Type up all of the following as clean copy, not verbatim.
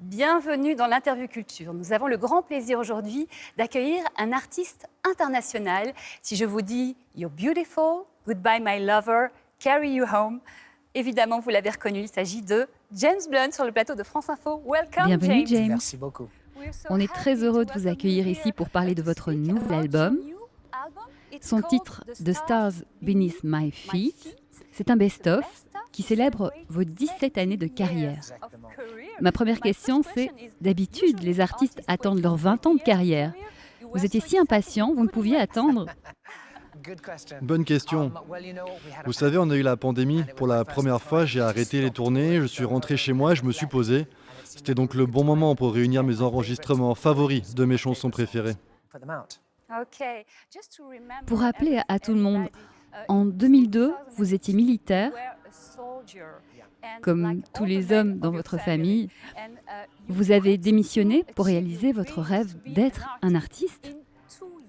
Bienvenue dans l'Interview Culture. Nous avons le grand plaisir aujourd'hui d'accueillir un artiste international. Si je vous dis You're Beautiful, Goodbye My Lover, Carry You Home, évidemment vous l'avez reconnu, il s'agit de James Blunt sur le plateau de France Info. Welcome Bienvenue James. Merci beaucoup. On est très heureux de vous accueillir ici pour parler de votre nouvel album. Son titre, The Stars Beneath My Feet, c'est un best-of qui célèbre vos 17 années de carrière. Exactement. Ma première question, c'est d'habitude, les artistes attendent leurs 20 ans de carrière. Vous étiez si impatient, vous ne pouviez attendre. Bonne question. Vous savez, on a eu la pandémie. Pour la première fois, j'ai arrêté les tournées, je suis rentré chez moi, je me suis posé. C'était donc le bon moment pour réunir mes enregistrements favoris de mes chansons préférées. Pour rappeler à tout le monde, en 2002, vous étiez militaire, comme tous les hommes dans votre famille. Vous avez démissionné pour réaliser votre rêve d'être un artiste.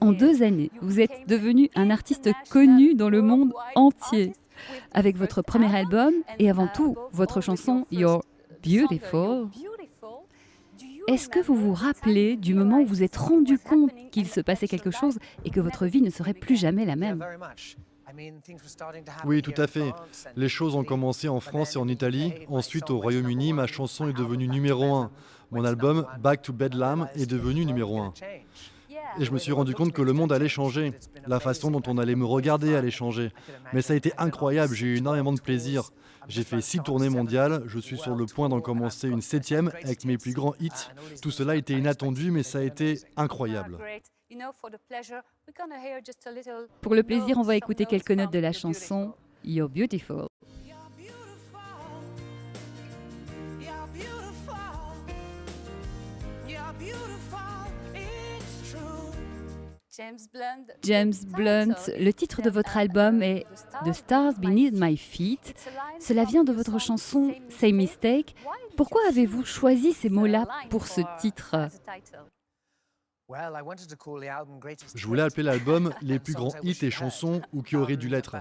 En 2 années, vous êtes devenu un artiste connu dans le monde entier. Avec votre premier album et avant tout votre chanson You're Beautiful. Est-ce que vous vous rappelez du moment où vous êtes rendu compte qu'il se passait quelque chose et que votre vie ne serait plus jamais la même? Oui, tout à fait. Les choses ont commencé en France et en Italie. Ensuite, au Royaume-Uni, ma chanson est devenue numéro 1. Mon album Back to Bedlam est devenu numéro 1. Et je me suis rendu compte que le monde allait changer. La façon dont on allait me regarder allait changer. Mais ça a été incroyable, j'ai eu énormément de plaisir. J'ai fait 6 tournées mondiales, je suis sur le point d'en commencer une 7e avec mes plus grands hits. Tout cela était inattendu, mais ça a été incroyable. Pour le plaisir, on va écouter quelques notes de la chanson You're Beautiful. James Blunt, le titre de votre album est The Stars Beneath My Feet. Cela vient de votre chanson Same Mistake. Pourquoi avez-vous choisi ces mots-là pour ce titre? Je voulais appeler l'album Les plus grands hits et chansons ou qui auraient dû l'être.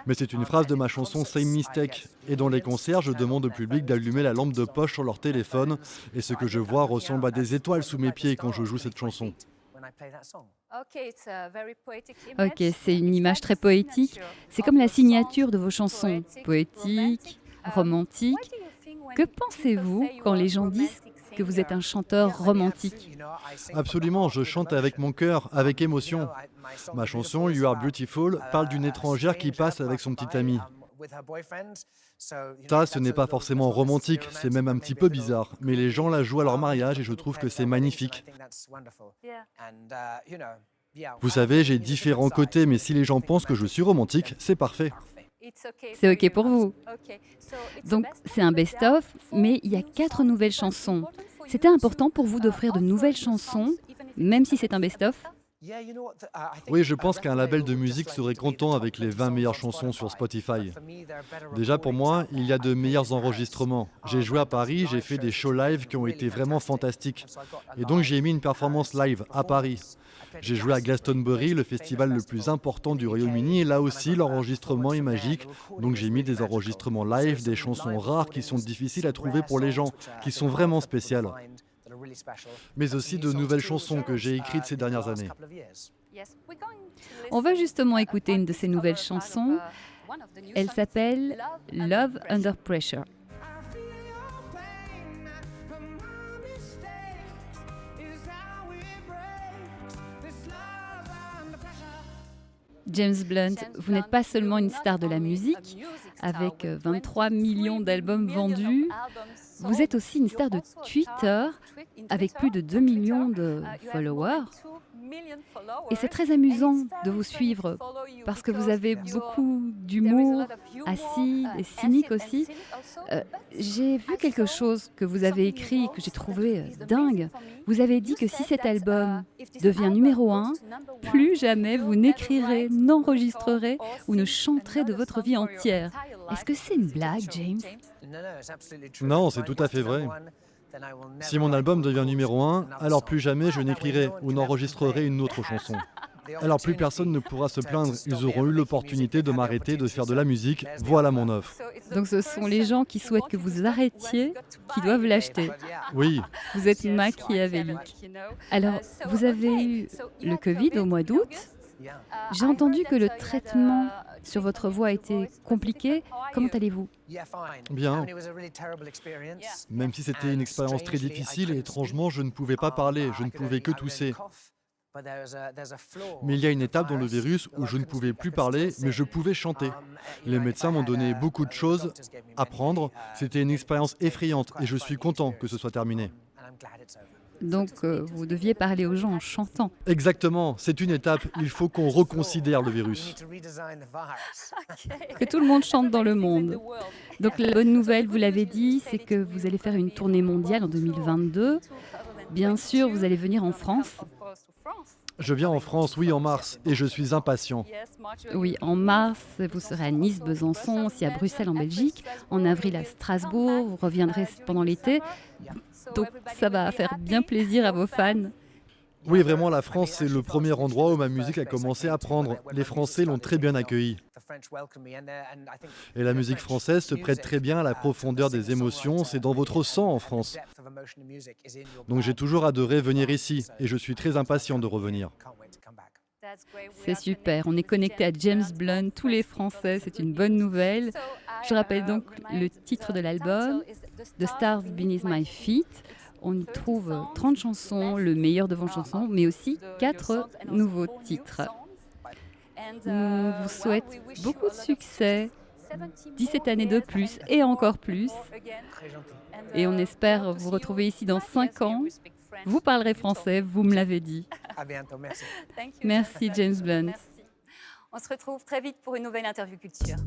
Mais c'est une phrase de ma chanson Same Mistake. Et dans les concerts, je demande au public d'allumer la lampe de poche sur leur téléphone. Et ce que je vois ressemble à des étoiles sous mes pieds quand je joue cette chanson. Ok, c'est une image très poétique. C'est comme la signature de vos chansons. Poétique, romantique. Que pensez-vous quand les gens disent que vous êtes un chanteur romantique? Absolument, je chante avec mon cœur, avec émotion. Ma chanson You Are Beautiful parle d'une étrangère qui passe avec son petit ami. Ça, ce n'est pas forcément romantique, c'est même un petit peu bizarre. Mais les gens la jouent à leur mariage et je trouve que c'est magnifique. Vous savez, j'ai différents côtés, mais si les gens pensent que je suis romantique, c'est parfait. C'est ok pour vous. Donc c'est un best-of, mais il y a 4 nouvelles chansons. C'était important pour vous d'offrir de nouvelles chansons, même si c'est un best-of? Oui, je pense qu'un label de musique serait content avec les 20 meilleures chansons sur Spotify. Déjà pour moi, il y a de meilleurs enregistrements. J'ai joué à Paris, j'ai fait des shows live qui ont été vraiment fantastiques. Et donc j'ai mis une performance live à Paris. J'ai joué à Glastonbury, le festival le plus important du Royaume-Uni, et là aussi l'enregistrement est magique. Donc j'ai mis des enregistrements live, des chansons rares qui sont difficiles à trouver pour les gens, qui sont vraiment spéciales. Mais aussi de nouvelles chansons que j'ai écrites ces dernières années. On va justement écouter une de ces nouvelles chansons. Elle s'appelle Love Under Pressure. James Blunt, vous n'êtes pas seulement une star de la musique, avec 23 millions d'albums vendus, vous êtes aussi une star de Twitter, avec plus de 2 millions de followers. Et c'est très amusant de vous suivre, parce que vous avez beaucoup d'humour, acide et cynique aussi. J'ai vu quelque chose que vous avez écrit, que j'ai trouvé dingue. Vous avez dit que si cet album devient numéro 1, plus jamais vous n'écrirez, n'enregistrerez ou ne chanterez de votre vie entière. Est-ce que c'est une blague, James? Non, c'est tout à fait vrai. Si mon album devient numéro 1, alors plus jamais je n'écrirai ou n'enregistrerai une autre chanson. Alors plus personne ne pourra se plaindre. Ils auront eu l'opportunité de m'arrêter de faire de la musique. Voilà mon offre. Donc ce sont les gens qui souhaitent que vous arrêtiez qui doivent l'acheter. Oui, Vous êtes machiavélique. Alors, vous avez eu le Covid au mois d'août. J'ai entendu que le traitement sur votre voix était compliqué. Comment allez-vous? bien. Même si c'était une expérience très difficile, et étrangement, je ne pouvais pas parler, je ne pouvais que tousser. Mais il y a une étape dans le virus où je ne pouvais plus parler, mais je pouvais chanter. Les médecins m'ont donné beaucoup de choses à prendre. C'était une expérience effrayante et je suis content que ce soit terminé. Donc, vous deviez parler aux gens en chantant. Exactement, c'est une étape. Il faut qu'on reconsidère le virus. Que tout le monde chante dans le monde. Donc, la bonne nouvelle, vous l'avez dit, c'est que vous allez faire une tournée mondiale en 2022. Bien sûr, vous allez venir en France. Je viens en France, oui, en mars, et je suis impatient. Oui, en mars, vous serez à Nice, Besançon, aussi à Bruxelles en Belgique. En avril à Strasbourg, vous reviendrez pendant l'été. Donc ça va faire bien plaisir à vos fans. Oui, vraiment, la France, c'est le premier endroit où ma musique a commencé à prendre. Les Français l'ont très bien accueillie. Et la musique française se prête très bien à la profondeur des émotions. C'est dans votre sang en France. Donc j'ai toujours adoré venir ici, et je suis très impatient de revenir. C'est super, on est connecté à James Blunt, tous les Français, c'est une bonne nouvelle. Je rappelle donc le titre de l'album, The Stars Beneath My Feet. On y trouve 30 chansons, le meilleur de vos chansons, mais aussi 4 nouveaux titres. On vous souhaite beaucoup de succès, 17 années de plus et encore plus. Et on espère vous retrouver ici dans 5 ans. Vous parlerez français, vous me l'avez dit. Merci James Blunt. On se retrouve très vite pour une nouvelle interview culture.